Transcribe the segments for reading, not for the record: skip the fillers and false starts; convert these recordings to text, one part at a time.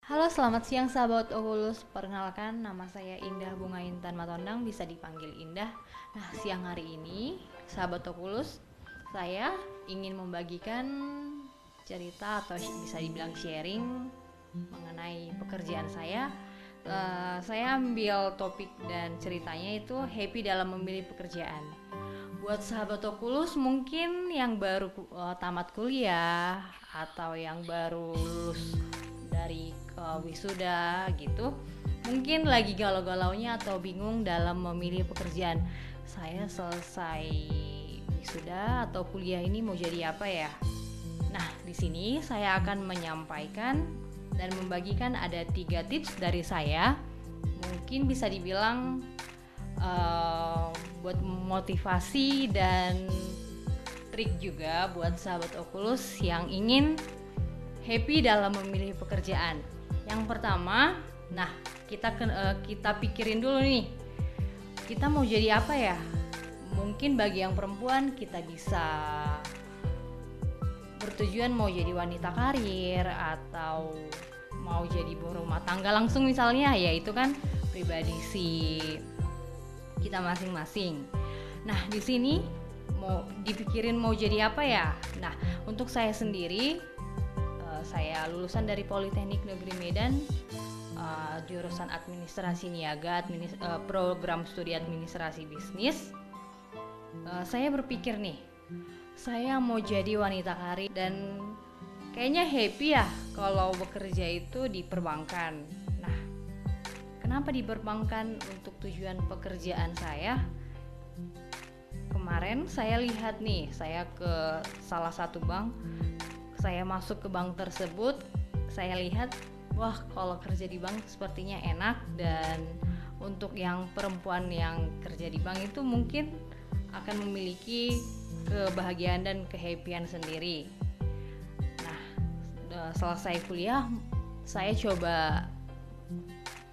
Halo, selamat siang sahabat Okulus. Perkenalkan, nama saya Indah Bunga Intan Matondang, bisa dipanggil Indah. Nah, siang hari ini, sahabat Okulus, saya ingin membagikan cerita atau bisa dibilang sharing mengenai pekerjaan saya. Saya ambil topik dan ceritanya itu happy dalam memilih pekerjaan. Buat sahabat Okulus mungkin yang baru tamat kuliah atau yang baru lulus dari wisuda gitu, mungkin lagi galau-galaunya atau bingung dalam memilih pekerjaan. Saya selesai wisuda atau kuliah ini mau jadi apa ya? Nah, di sini saya akan menyampaikan dan membagikan ada 3 tips dari saya. Mungkin bisa dibilang buat motivasi dan trik juga buat sahabat Oculus yang ingin happy dalam memilih pekerjaan. Yang pertama, nah kita pikirin dulu nih, kita mau jadi apa ya? Mungkin bagi yang perempuan kita bisa bertujuan mau jadi wanita karir atau mau jadi ibu rumah tangga langsung misalnya, ya itu kan pribadi si kita masing-masing. Nah, di sini mau dipikirin mau jadi apa ya? Nah, untuk saya sendiri, saya lulusan dari Politeknik Negeri Medan, jurusan Administrasi Niaga, program studi Administrasi Bisnis. Saya berpikir nih, saya mau jadi wanita karir dan kayaknya happy ya kalau bekerja itu di perbankan. Nah, kenapa di perbankan? Untuk tujuan pekerjaan saya, kemarin saya lihat nih, saya ke salah satu bank, saya masuk ke bank tersebut, saya lihat, wah kalau kerja di bank sepertinya enak, dan untuk yang perempuan yang kerja di bank itu mungkin akan memiliki kebahagiaan dan kehappyan sendiri. Nah, selesai kuliah, saya coba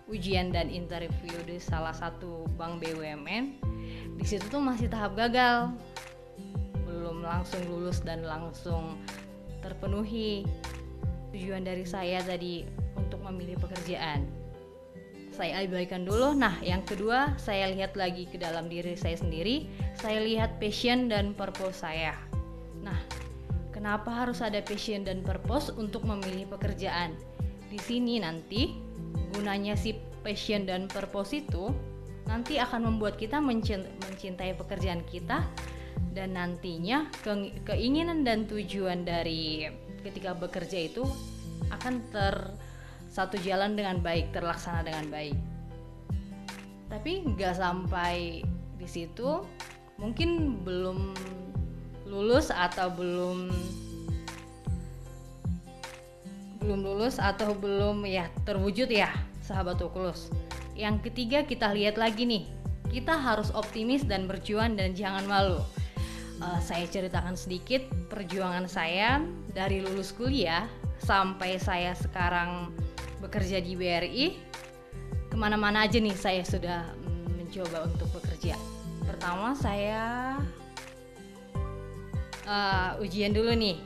ujian dan interview di salah satu bank BUMN. Di situ tuh masih tahap gagal, belum langsung lulus dan langsung terpenuhi tujuan dari saya tadi untuk memilih pekerjaan. Saya abaikan dulu. Nah, yang kedua, saya lihat lagi ke dalam diri saya sendiri. Saya lihat passion dan purpose saya. Nah, kenapa harus ada passion dan purpose untuk memilih pekerjaan? Di sini nanti gunanya si passion dan purpose itu nanti akan membuat kita mencintai pekerjaan kita, dan nantinya keinginan dan tujuan dari ketika bekerja itu akan satu jalan dengan baik, terlaksana dengan baik. Tapi nggak sampai di situ, mungkin belum lulus atau belum lulus atau belum ya terwujud ya sahabat Oculus. Yang ketiga, kita lihat lagi nih, kita harus optimis dan berjuang dan jangan malu. Saya ceritakan sedikit perjuangan saya dari lulus kuliah sampai saya sekarang bekerja di BRI. Kemana-mana aja nih saya sudah mencoba untuk bekerja. Pertama saya ujian dulu nih,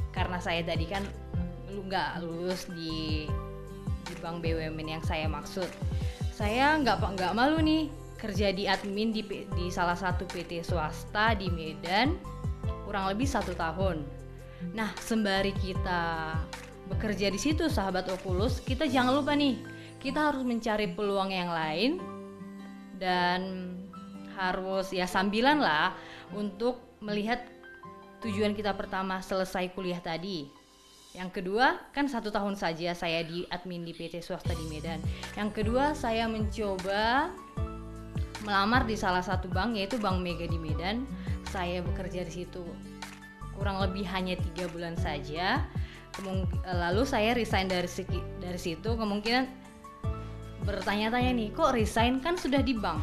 karena saya tadi kan nggak lulus di bank BUMN yang saya maksud. Saya nggak malu nih kerja di admin di salah satu PT swasta di Medan kurang lebih 1 tahun. Nah, sembari kita bekerja di situ sahabat Oculus, kita jangan lupa nih, kita harus mencari peluang yang lain dan harus ya sambilan lah untuk melihat tujuan kita pertama selesai kuliah tadi. Yang kedua, kan 1 tahun saja saya di admin di PT swasta di Medan. Yang kedua, saya mencoba melamar di salah satu bank, yaitu Bank Mega di Medan. Saya bekerja di situ kurang lebih hanya 3 bulan saja. Lalu saya resign dari situ. Kemungkinan bertanya-tanya nih, kok resign, kan sudah di bank.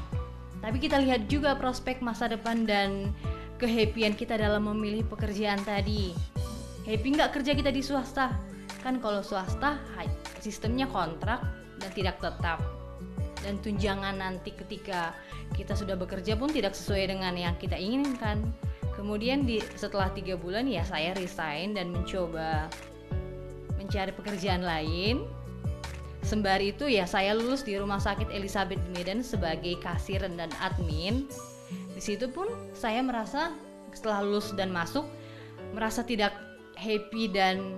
Tapi kita lihat juga prospek masa depan dan kehappyan kita dalam memilih pekerjaan tadi. Happy nggak kerja kita di swasta? Kan kalau swasta sistemnya kontrak dan tidak tetap, dan tunjangan nanti ketika kita sudah bekerja pun tidak sesuai dengan yang kita inginkan. Kemudian setelah 3 bulan ya saya resign dan mencoba mencari pekerjaan lain. Sembari itu ya saya lulus di Rumah Sakit Elizabeth di Medan sebagai kasir dan admin. Di situ pun saya merasa setelah lulus dan masuk merasa tidak happy dan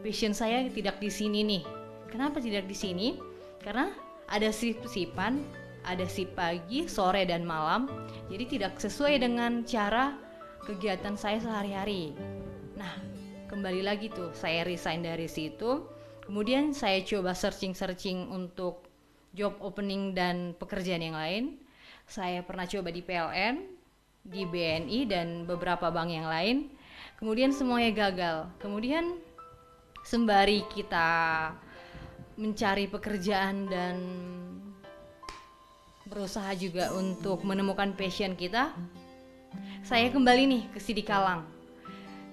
passion saya tidak di sini nih. Kenapa tidak di sini? Karena ada shift-shiftan, ada shift pagi, sore dan malam. Jadi tidak sesuai dengan cara kegiatan saya sehari-hari. Nah, kembali lagi tuh saya resign dari situ. Kemudian saya coba searching untuk job opening dan pekerjaan yang lain. Saya pernah coba di PLN, di BNI dan beberapa bank yang lain. Kemudian semuanya gagal. Kemudian sembari kita mencari pekerjaan dan berusaha juga untuk menemukan passion kita, saya kembali nih ke Sidikalang.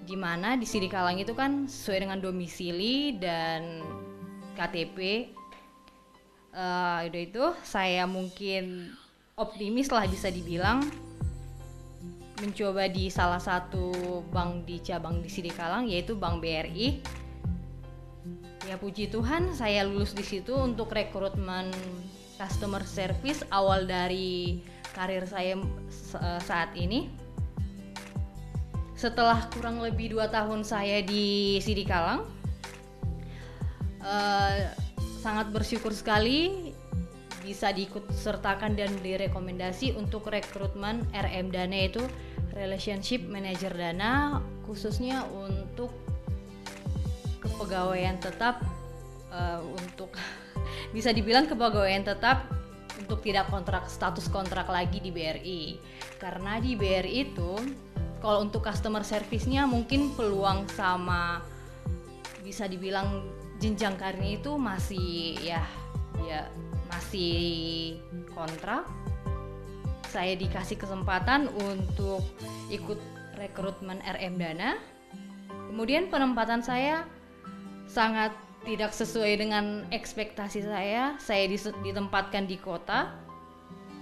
Di mana di Sidikalang itu kan sesuai dengan domisili dan KTP. Udah itu saya mungkin optimis lah bisa dibilang, mencoba di salah satu bank di cabang di Sidikalang yaitu Bank BRI. Ya puji Tuhan saya lulus di situ untuk rekrutmen customer service awal dari karir saya saat ini. Setelah kurang lebih 2 tahun saya di Sidikalang, sangat bersyukur sekali bisa diikut sertakan dan direkomendasi untuk rekrutmen RM Dana, itu Relationship Manager Dana, khususnya untuk kepegawaian tetap, untuk bisa dibilang kepegawaian tetap untuk tidak status kontrak lagi di BRI. Karena di BRI itu kalau untuk customer service-nya mungkin peluang sama bisa dibilang jenjang karirnya itu masih masih kontrak. Saya dikasih kesempatan untuk ikut rekrutmen RM Dana. Kemudian penempatan saya sangat tidak sesuai dengan ekspektasi saya. Saya ditempatkan di kota,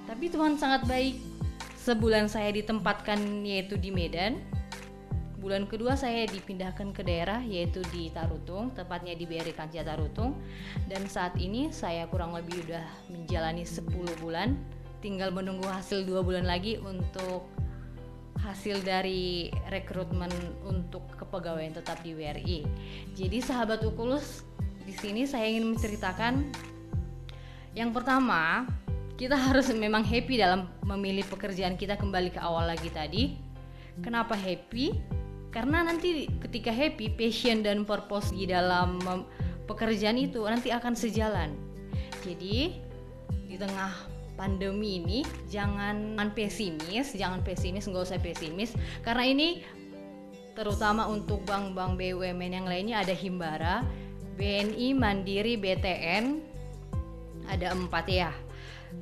tapi Tuhan sangat baik. Sebulan saya ditempatkan yaitu di Medan. Bulan kedua saya dipindahkan ke daerah yaitu di Tarutung, tepatnya di BRI Kancah Tarutung. Dan saat ini saya kurang lebih udah menjalani 10 bulan. Tinggal menunggu hasil 2 bulan lagi untuk hasil dari rekrutmen untuk kepegawaian tetap di BRI. Jadi sahabat Oculus, di sini saya ingin menceritakan yang pertama, kita harus memang happy dalam memilih pekerjaan kita. Kembali ke awal lagi tadi, kenapa happy? Karena nanti ketika happy, passion dan purpose di dalam pekerjaan itu nanti akan sejalan. Jadi di tengah pandemi ini jangan pesimis, nggak usah pesimis, karena ini terutama untuk bank-bank BUMN yang lainnya ada Himbara, BNI, Mandiri, BTN, ada 4 ya.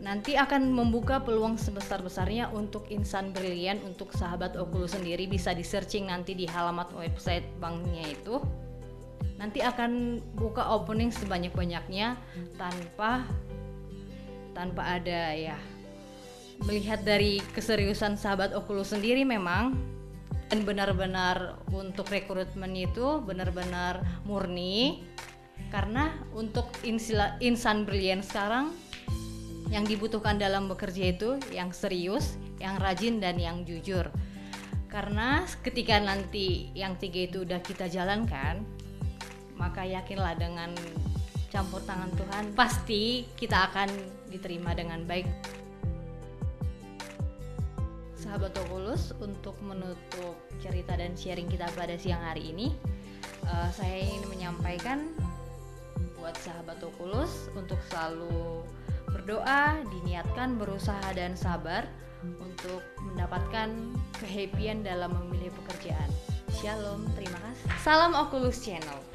Nanti akan membuka peluang sebesar-besarnya untuk insan brilian. Untuk sahabat Oculus sendiri bisa di searching nanti di halaman website banknya itu. Nanti akan buka opening sebanyak-banyaknya tanpa ada ya. Melihat dari keseriusan sahabat Oculus sendiri memang, dan benar-benar untuk rekrutmen itu benar-benar murni. Karena untuk insan brilian sekarang yang dibutuhkan dalam bekerja itu yang serius, yang rajin dan yang jujur. Karena ketika nanti yang 3 itu udah kita jalankan, maka yakinlah dengan campur tangan Tuhan pasti kita akan diterima dengan baik. Sahabat Oculus, untuk menutup cerita dan sharing kita pada siang hari ini, saya ingin menyampaikan buat sahabat Oculus untuk selalu berdoa, diniatkan, berusaha dan sabar untuk mendapatkan kehappyan dalam memilih pekerjaan. Shalom, terima kasih. Salam Oculus Channel.